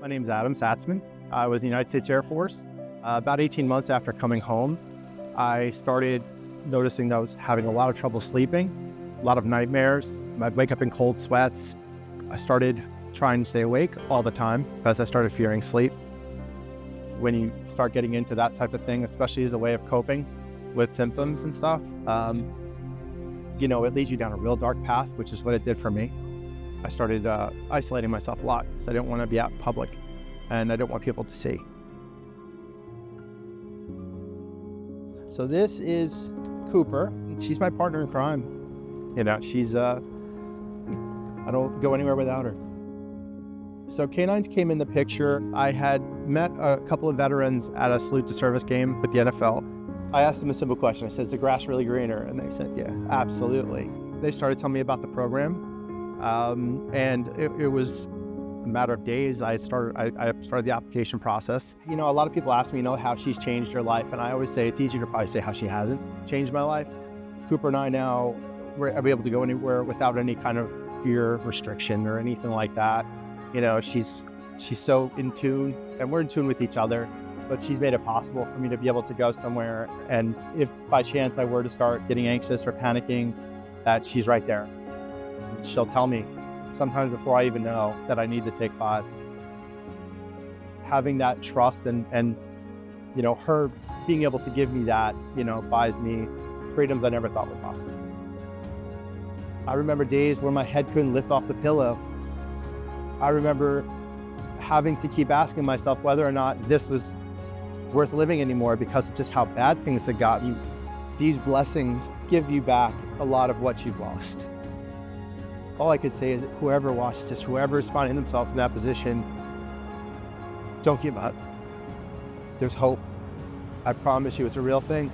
My name's Adam Satzman. I was in the United States Air Force. About 18 months after coming home, I started noticing that I was having a lot of trouble sleeping, a lot of nightmares. I'd wake up in cold sweats. I started trying to stay awake all the time because I started fearing sleep. When you start getting into that type of thing, especially as a way of coping with symptoms and stuff, it leads you down a real dark path, which is what it did for me. I started isolating myself a lot because I didn't want to be out in public and I didn't want people to see. So this is Cooper. She's my partner in crime. She's, I don't go anywhere without her. So K9s came in the picture. I had met a couple of veterans at a salute to service game with the NFL. I asked them a simple question. I said, is the grass really greener? And they said, yeah, absolutely. They started telling me about the program. And it was a matter of days. I started the application process. A lot of people ask me, how she's changed her life. And I always say it's easier to probably say how she hasn't changed my life. Cooper and I now, we're able to go anywhere without any kind of fear, restriction, or anything like that. She's so in tune, and we're in tune with each other, but she's made it possible for me to be able to go somewhere. And if by chance I were to start getting anxious or panicking, that she's right there. She'll tell me sometimes before I even know that I need to take 5. Having that trust and her being able to give me that, buys me freedoms I never thought were possible. I remember days where my head couldn't lift off the pillow. I remember having to keep asking myself whether or not this was worth living anymore because of just how bad things had gotten. These blessings give you back a lot of what you've lost. All I could say is whoever watches this, whoever is finding themselves in that position, don't give up. There's hope. I promise you, it's a real thing.